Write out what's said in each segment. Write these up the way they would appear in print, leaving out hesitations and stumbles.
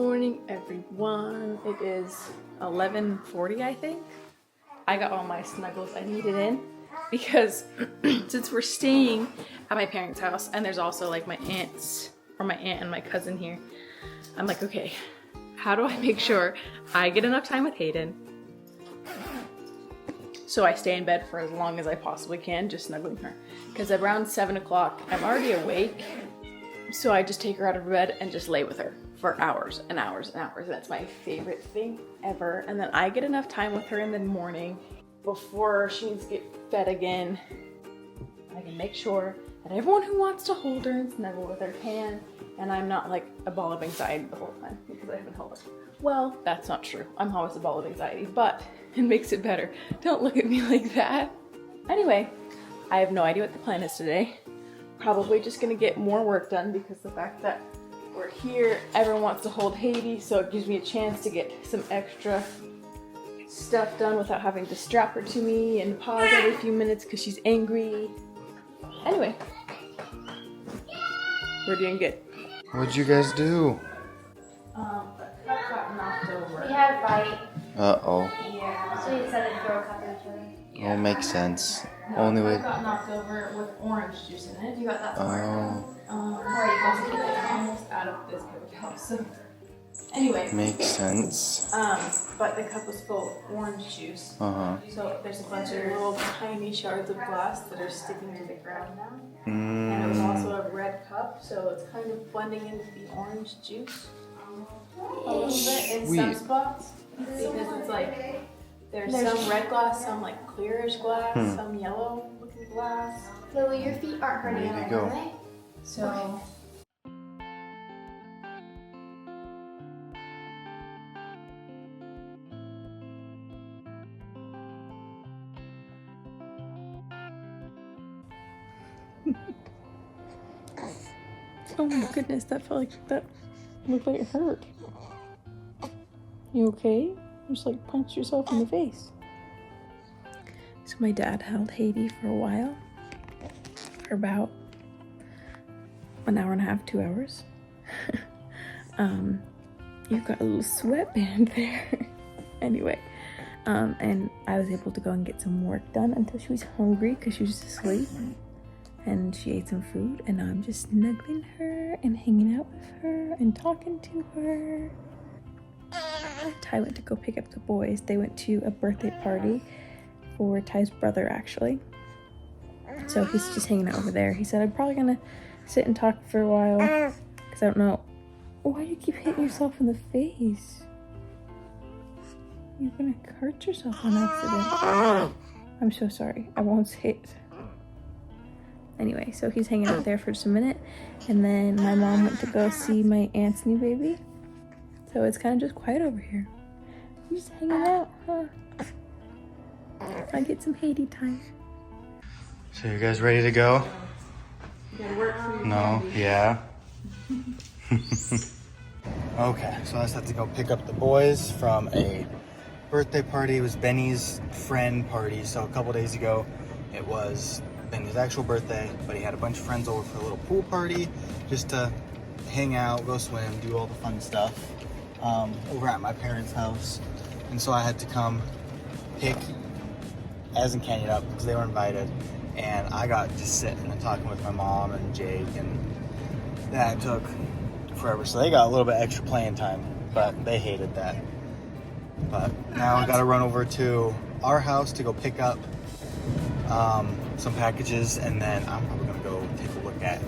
morning, everyone. It is 11:40, I think. I got all my snuggles I needed in because since we're staying at my parents' house and there's also like my aunts or my aunt and my cousin here, I'm like, okay, how do I make sure I get enough time with Hayden so I stay in bed for as long as I possibly can, just snuggling her? Because around 7 o'clock, I'm already awake, so I just take her out of bed and just lay with her for hours and hours and hours. That's my favorite thing ever. And then I get enough time with her in the morning before she needs to get fed again. I can make sure that everyone who wants to hold her and snuggle with her can, and I'm not like a ball of anxiety the whole time because I haven't held her. Well, that's not true. I'm always a ball of anxiety, but it makes it better. Don't look at me like that. Anyway, I have no idea what the plan is today. Probably just gonna get more work done because the fact that we're here, everyone wants to hold Haiti, so it gives me a chance to get some extra stuff done without having to strap her to me and pause every few minutes because she's angry. Anyway, we're doing good. What'd you guys do? The cup got knocked over. We had a fight. Uh-oh. Yeah. So we decided to throw a cup at each other. Yeah. Oh, makes sense. No, Only way. I got knocked over with orange juice in it. You got that Oh. It's almost out of this hotel. So anyway. Makes sense. But the cup was full of orange juice. Uh-huh. So there's a bunch of little tiny shards of glass that are sticking to the ground now. And it was also a red cup, so it's kind of blending in with the orange juice a little bit in some Sweet. spots. Because it's like, there's some red glass, some like clearish glass, some yellow looking glass. Lily, your feet aren't hurting Way to at go. all, right? So oh my goodness, that felt like that looked like it hurt. You okay? You just like punched yourself in the face. So my dad held Haiti for a while, for about an hour and a half, 2 hours. You've got a little sweatband there. Anyway, and I was able to go and get some work done until she was hungry because she was asleep. And she ate some food, and now I'm just snuggling her and hanging out with her and talking to her. Ty went to go pick up the boys. They went to a birthday party for Ty's brother, actually. So he's just hanging out over there. He said, I'm probably gonna sit and talk for a while because I don't know. Why do you keep hitting yourself in the face? You're gonna hurt yourself on accident. I'm so sorry. I won't say it. Anyway, so he's hanging out there for just a minute, and then my mom went to go see my aunt's new baby. So it's kind of just quiet over here. I'm just hanging out, huh? I get some Haiti time. So you guys ready to go? You gotta work for your No? candy. Yeah. Okay, so I just have to go pick up the boys from a birthday party. It was Benny's friend party. So a couple days ago, it was Benny's actual birthday, but he had a bunch of friends over for a little pool party just to hang out, go swim, do all the fun stuff over at my parents' house. And so I had to come pick Az and Canyon up because they were invited, and I got to sit and talking with my mom and Jake, and that took forever. So they got a little bit extra playing time, but they hated that. But now I got to run over to our house to go pick up some packages, and then I'm probably gonna go take a look at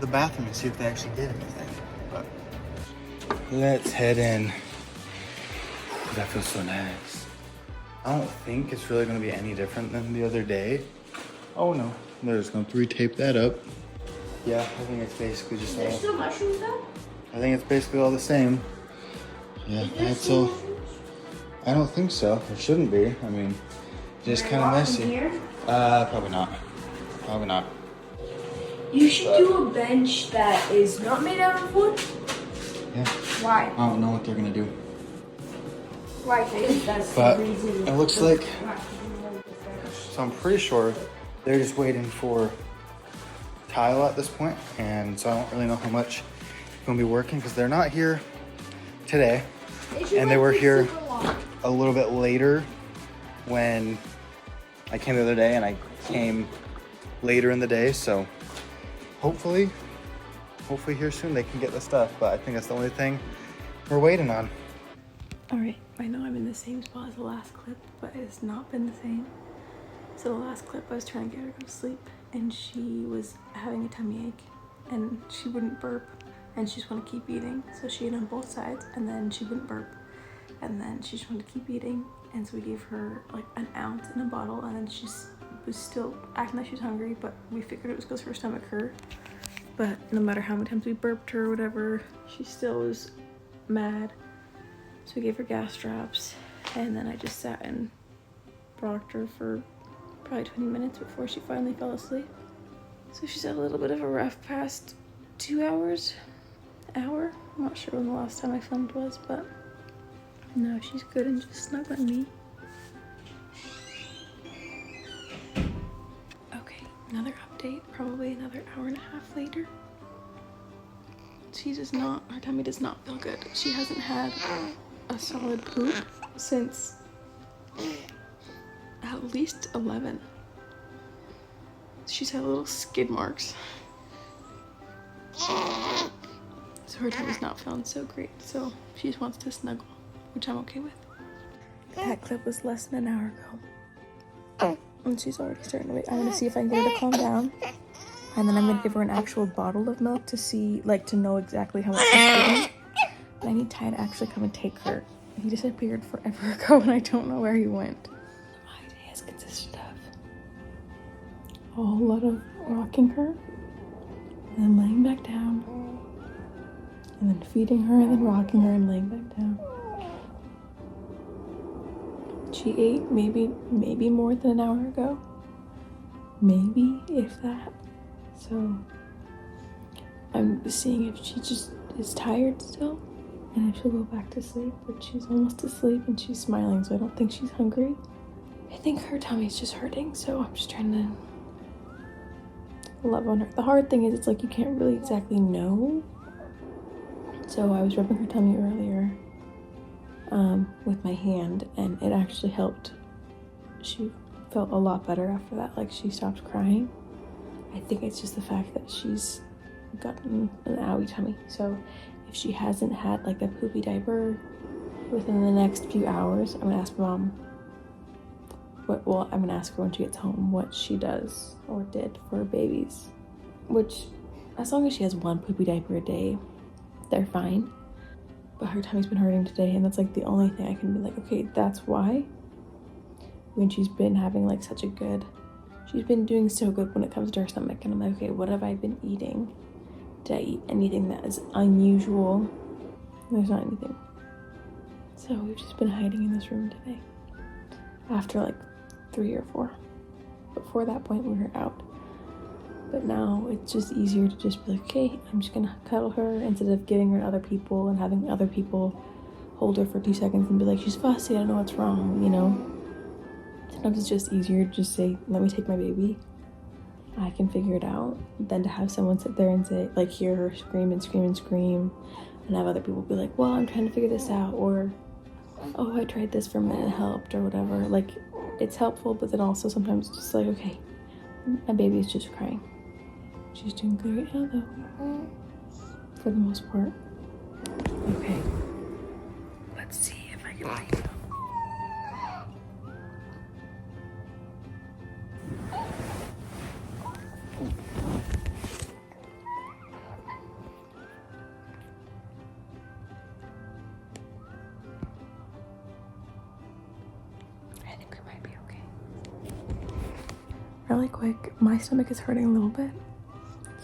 the bathroom and see if they actually did anything. But let's head in. That feels so nice. I don't think it's really gonna be any different than the other day. Oh no, they're just gonna re-tape that up. Yeah, I think it's basically just all. There's still mushrooms though? I think it's basically all the same. Yeah, that's all. I don't think so. It shouldn't be. I mean, just kind of messy. Here? Probably not. Probably not. You should do a bench that is not made out of wood. Yeah. Why? I don't know what they're gonna do. Why? Because that's But the reason. it looks like. So I'm pretty sure they're just waiting for tile at this point, and so I don't really know how much gonna be working because they're not here today. And they were here a little bit later when I came the other day, and I came later in the day, so hopefully here soon they can get the stuff, but I think that's the only thing we're waiting on. All right, I know I'm in the same spot as the last clip, but it has not been the same. So the last clip, I was trying to get her to go to sleep, and she was having a tummy ache, and she wouldn't burp, and she just wanted to keep eating. So she ate on both sides, and then she wouldn't burp, and then she just wanted to keep eating. And so we gave her like an ounce in a bottle, and then she was still acting like she was hungry, but we figured it was because her stomach hurt. But no matter how many times we burped her or whatever, she still was mad. So we gave her gas drops, and then I just sat and rocked her for probably 20 minutes before she finally fell asleep. So she's had a little bit of a rough past 2 hours, hour. I'm not sure when the last time I filmed was, but no, she's good and just snuggling me. Okay, another update, probably another hour and a half later. Her tummy does not feel good. She hasn't had a solid poop since at least 11. She's had little skid marks. So her tummy's not feeling so great. So she just wants to snuggle, which I'm okay with. That clip was less than an hour ago. And she's already starting to wait. I'm gonna see if I can get her to calm down. And then I'm gonna give her an actual bottle of milk to see, like, to know exactly how much she's getting. But I need Ty to actually come and take her. He disappeared forever ago, and I don't know where he went. My day has consisted of a whole lot of rocking her, and then laying back down, and then feeding her, and then rocking her, and laying back down. She ate maybe more than an hour ago. Maybe, if that. So I'm seeing if she just is tired still, and if she'll go back to sleep. But she's almost asleep and she's smiling, so I don't think she's hungry. I think her tummy's just hurting, so I'm just trying to love on her. The hard thing is, it's like you can't really exactly know. So I was rubbing her tummy earlier with my hand, and it actually helped. She felt a lot better after that. Like, she stopped crying. I think it's just the fact that she's gotten an owie tummy. So if she hasn't had like a poopy diaper within the next few hours, I'm gonna ask Mom I'm gonna ask her when she gets home what she does or did for babies. Which, as long as she has one poopy diaper a day, they're fine. But her tummy's been hurting today, and that's like the only thing I can be like, okay, that's why. When she's been having like she's been doing so good when it comes to her stomach, and I'm like, okay, what have I been eating? Did I eat anything that is unusual? There's not anything. So we've just been hiding in this room today. After like 3 or 4. Before that point, we were out. But now it's just easier to just be like, okay, I'm just gonna cuddle her instead of giving her to other people and having other people hold her for 2 seconds and be like, she's fussy, I don't know what's wrong, you know? Sometimes it's just easier to just say, let me take my baby. I can figure it out, than to have someone sit there and say, like, hear her scream and scream and scream, and have other people be like, well, I'm trying to figure this out, or, oh, I tried this for a minute, it helped, or whatever. Like, it's helpful, but then also sometimes it's just like, okay, my baby is just crying. She's doing good right now, though, for the most part. Okay, let's see if I can light it up. Really quick, my stomach is hurting a little bit,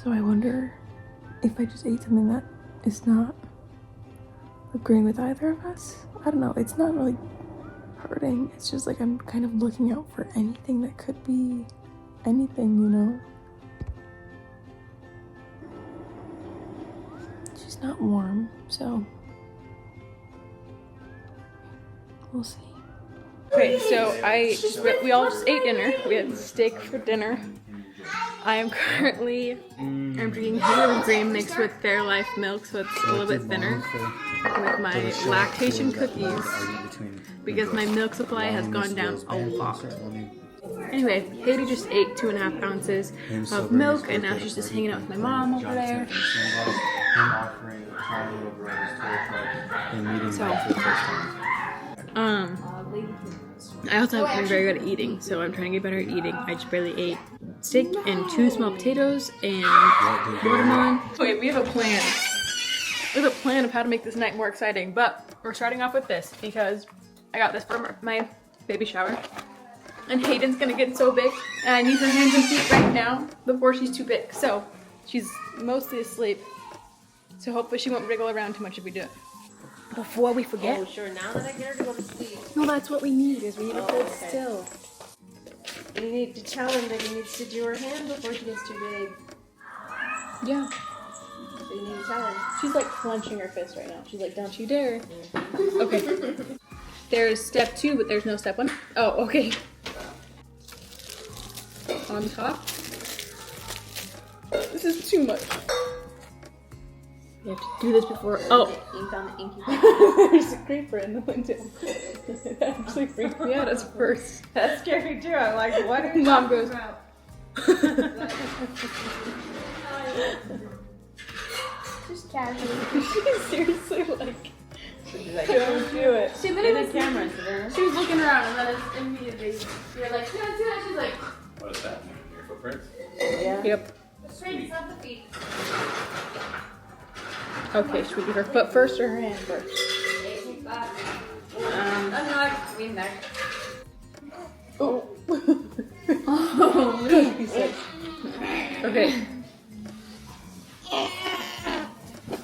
so I wonder if I just ate something that is not agreeing with either of us. I don't know, it's not really hurting, it's just like I'm kind of looking out for anything that could be anything, you know? She's not warm, so we'll see. Okay, so we all just ate dinner. We had steak for dinner. I am currently I'm drinking Hazel cream mixed with Fairlife milk, so it's a little bit thinner, with my lactation cookies because my milk supply has gone down a lot. Anyway, Haiti just ate 2.5 ounces of milk, and now she's just hanging out with my mom over there. I also haven't been very good at eating, so I'm trying to get better at eating. I just barely ate steak and 2 small potatoes and watermelon. Okay, we have a plan. We have a plan of how to make this night more exciting, but we're starting off with this because I got this for my baby shower. And Hayden's gonna get so big, and I need her hands and feet right now before she's too big. So she's mostly asleep, so hopefully she won't wriggle around too much if we do it. Before we forget. Oh, sure. Now that I get her to go to sleep. No, that's what we need. Is we need to hold still. You need to tell him that he needs to do her hand before she gets too big. Yeah. So you need to tell him. She's like clenching her fist right now. She's like, "Don't you dare." Okay. There's step 2, but there's no step 1. Oh, okay. On top. This is too much. You have to do this before. Oh. Ink on the inky. There's a creeper in the window. It actually freaked me out at first. That's scary too. I'm like, what are you Mom goes, about? Just casually. she's seriously like, She's like, don't do it. She Get literally the camera, Savannah. she was looking around and then immediately we were like, do it. She's like, What is that? Your footprints? Yeah. yep. Straight up the feet. Okay, should we do her foot first or her hand first? Oh. Okay.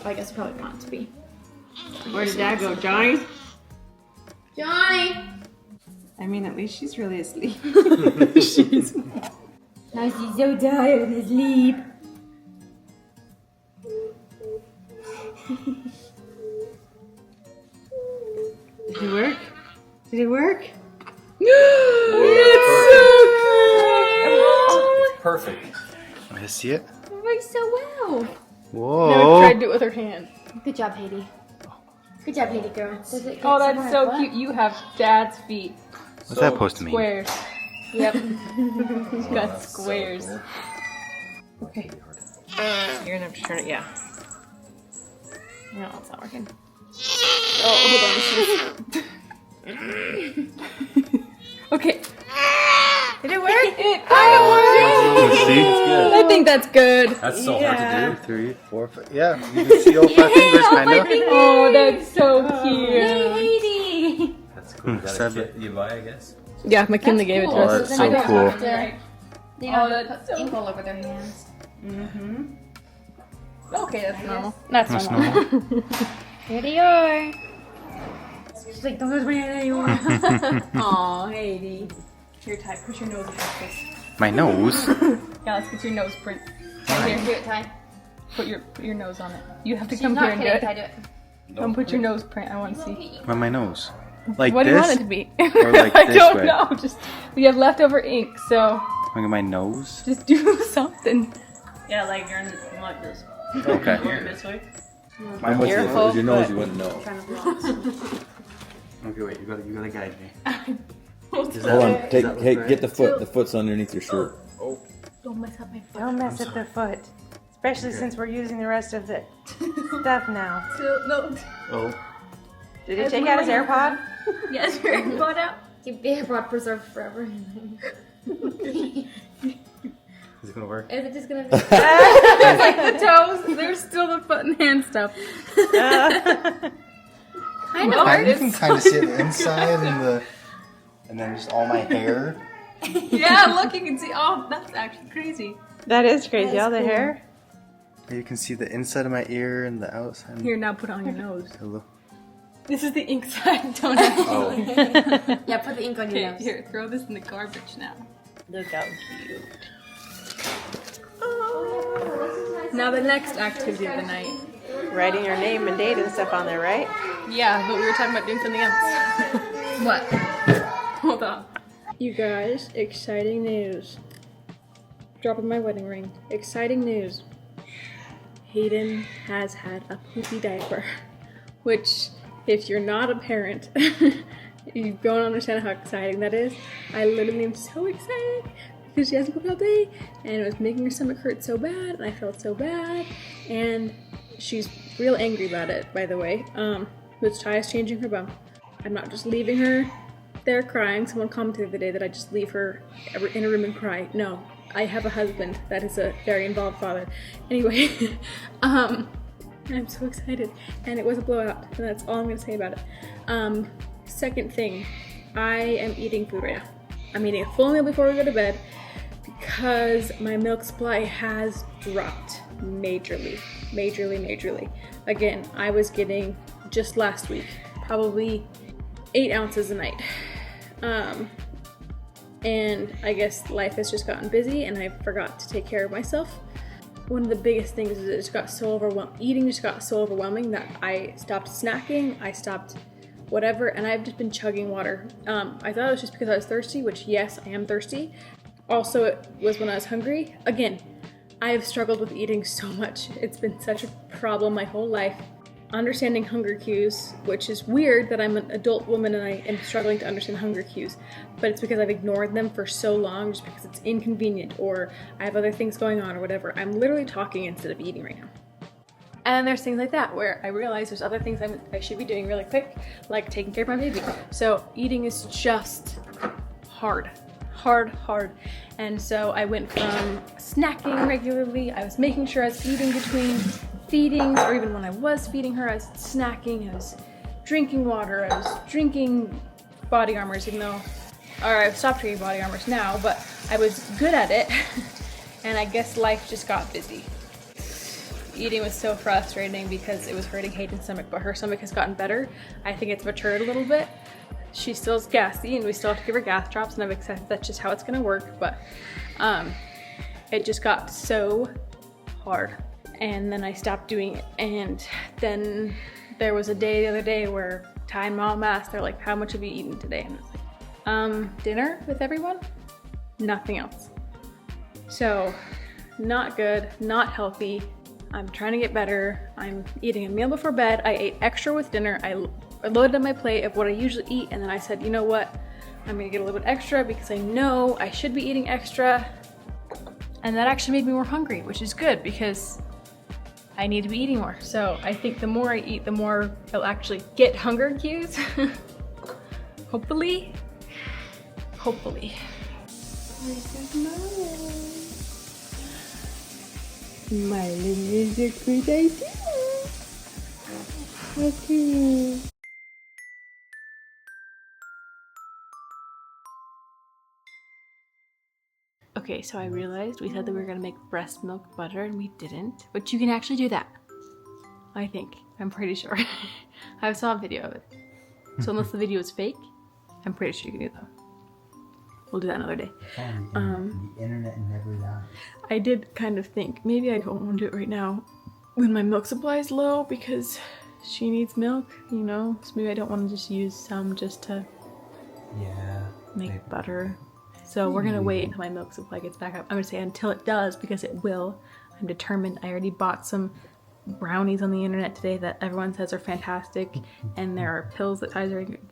I guess I probably want it to be. Where did Dad go, Johnny? Johnny! I mean, at least she's really asleep. Now she's so tired and asleep. Did it work? Did it work? It's It's perfect. Want to see it? It works so well. so Whoa. Never tried to do it with her hand. Good job, Haiti. Good job, Haiti girl. Does it get Oh, that's somewhere so butt? cute. You have dad's feet. What's that supposed to mean? Squares. Yep. He's got squares. Okay. You're gonna have to turn it, yeah. No, it's not working. Oh, hold on. Okay. Did it work? It kind of worked. See? I think that's good. That's so hard to do. 3, 4, 5. Yeah, you can see all 5 fingers, kind of. Oh, that's so cute. Haiti! That's cool. Is that a 7. kit you buy, I guess? Yeah, McKinley gave it to cool. us. Oh, that's so cool. They Oh, don't that's put so ink all over their hands. Okay, that's normal. That's That's normal. Here they are. She's like, don't touch my hand anymore. Aw, Haiti. Here, Ty, push your nose against this. My nose? Yeah, let's get your nose print. Here, do it, Ty. Put your nose on it. You have to She's come here not and do kidding, it. Ty, do it. Come put your nose print. I want to see. On my nose. Like What do you this? want it to be? Or like I this don't way? know. Just we have leftover ink, so Look at my nose. just do something. Yeah, like you're like this. Okay. This way. Mine was Careful. With your nose, you wouldn't know. Okay, wait. You gotta guide me. Hold on. Get the foot. The foot's underneath your shirt. Don't mess up my foot. Don't mess up the foot. Especially since we're using the rest of the stuff now. No. Oh. Did he take out his AirPod? Yes, your AirPod out. Keep the AirPod preserved forever. Is it gonna work? Is it just gonna be... There's like the toes. There's still the foot and hand stuff. I know. You can kind of see it inside and then just all my hair. Yeah, look, you can see. Oh, that's actually crazy. That is crazy. All the hair. You can see the inside of my ear and the outside. Here, now put it on your nose. Hello. This is the ink side. Don't have Yeah, put the ink on your Okay, nose. here, throw this in the garbage now. Look how cute. Now the next activity of the night. Writing your name and date and stuff on there, right? Yeah, but we were talking about doing something else. What? Hold on. You guys, exciting news. dropping my wedding ring. Exciting news. Hayden has had a poopy diaper, which if you're not a parent, you don't understand how exciting that is. I literally am so excited because she hasn't pooped all day and it was making her stomach hurt so bad and I felt so bad, and she's real angry about it, by the way. Which Ty is changing her bum. I'm not just leaving her there crying. Someone commented the other day that I just leave her in a room and cry. No, I have a husband that is a very involved father. Anyway, I'm so excited, and it was a blowout, and that's all I'm gonna say about it. Second thing, I am eating food right now. I'm eating a full meal before we go to bed because my milk supply has dropped majorly. Again, I was getting, just last week, probably 8 ounces a night. And I guess life has just gotten busy and I forgot to take care of myself. One of the biggest things is it just got so overwhelming. Eating just got so overwhelming that I stopped snacking, I stopped whatever, and I've just been chugging water. I thought it was just because I was thirsty, which yes, I am thirsty. Also, it was when I was hungry. Again, I have struggled with eating so much. It's been such a problem my whole life. Understanding hunger cues, which is weird that I'm an adult woman and I am struggling to understand hunger cues, but it's because I've ignored them for so long just because it's inconvenient or I have other things going on or whatever. I'm literally talking instead of eating right now. And then there's things like that where I realize there's other things I should be doing really quick, like taking care of my baby. So eating is just hard. And so I went from snacking regularly, I was making sure I was eating between feedings, or even when I was feeding her, I was snacking, I was drinking water, I was drinking body armors, even though, or I've stopped drinking body armors now, but I was good at it, and I guess life just got busy. Eating was so frustrating because it was hurting Hayden's stomach, but her stomach has gotten better. I think it's matured a little bit. She still is gassy and we still have to give her gas drops, and I've accepted that's just how it's gonna work, but it just got so hard. And then I stopped doing it, and then there was a day the other day where Ty and Mom asked, they're like, how much have you eaten today? And I was like, dinner with everyone? Nothing else. So, not good, not healthy. I'm trying to get better. I'm eating a meal before bed. I ate extra with dinner. I loaded on my plate of what I usually eat, and then I said, you know what? I'm gonna get a little bit extra because I know I should be eating extra. And that actually made me more hungry, which is good because I need to be eating more. So I think the more I eat, the more I'll actually get hunger cues. Hopefully. Smiling is a good idea. Okay. Okay, so I realized we said that we were gonna make breast milk butter and we didn't, but you can actually do that. I think. I'm pretty sure. I saw a video of it. So unless the video is fake, I'm pretty sure you can do that. We'll do that another day. The internet never lies. I did kind of think, maybe I don't want to do it right now when my milk supply is low because she needs milk, you know? So maybe I don't want to just use some just to make butter. So we're gonna wait until my milk supply gets back up. I'm gonna say until it does because it will. I'm determined. I already bought some brownies on the internet today that everyone says are fantastic, and there are pills that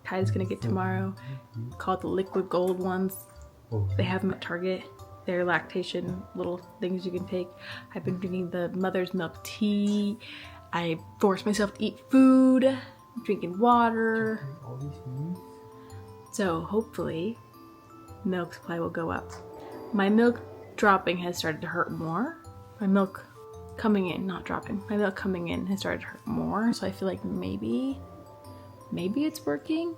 Ty's gonna get tomorrow called the liquid gold ones. They have them at Target. They're lactation little things you can take. I've been drinking the mother's milk tea. I forced myself to eat food, drinking water. So hopefully milk supply will go up. My milk dropping has started to hurt more. My milk coming in, not dropping. My milk coming in has started to hurt more. So I feel like maybe it's working.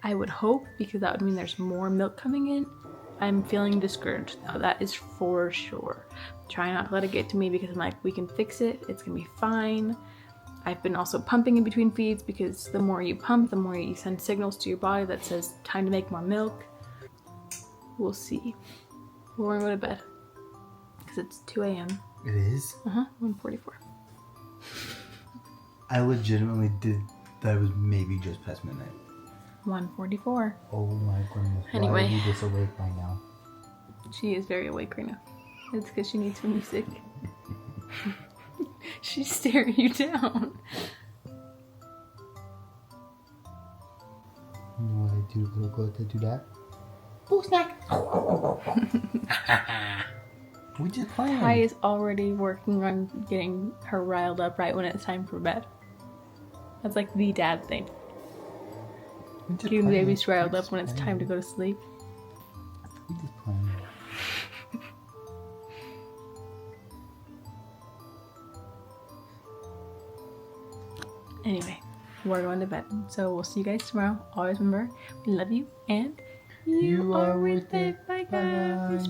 I would hope, because that would mean there's more milk coming in. I'm feeling discouraged though, that is for sure. Try not to let it get to me because I'm like, we can fix it, it's gonna be fine. I've been also pumping in between feeds because the more you pump, the more you send signals to your body that says time to make more milk. We'll see. We're gonna go to bed because it's 2 a.m. It is? 1:44. I legitimately did, that was maybe just past midnight. 1:44. Oh my goodness. Anyway. Why are you this awake right now? She is very awake right now. It's because she needs some music. She's staring you down. You want to do little go to do that? Oh, snack. We just playing. Ty is already working on getting her riled up right when it's time for bed. That's like the dad thing. Getting the babies riled up when it's time to go to sleep. We just playing. Anyway, we're going to bed. So we'll see you guys tomorrow. Always remember, we love you and you are worth it. Bye guys.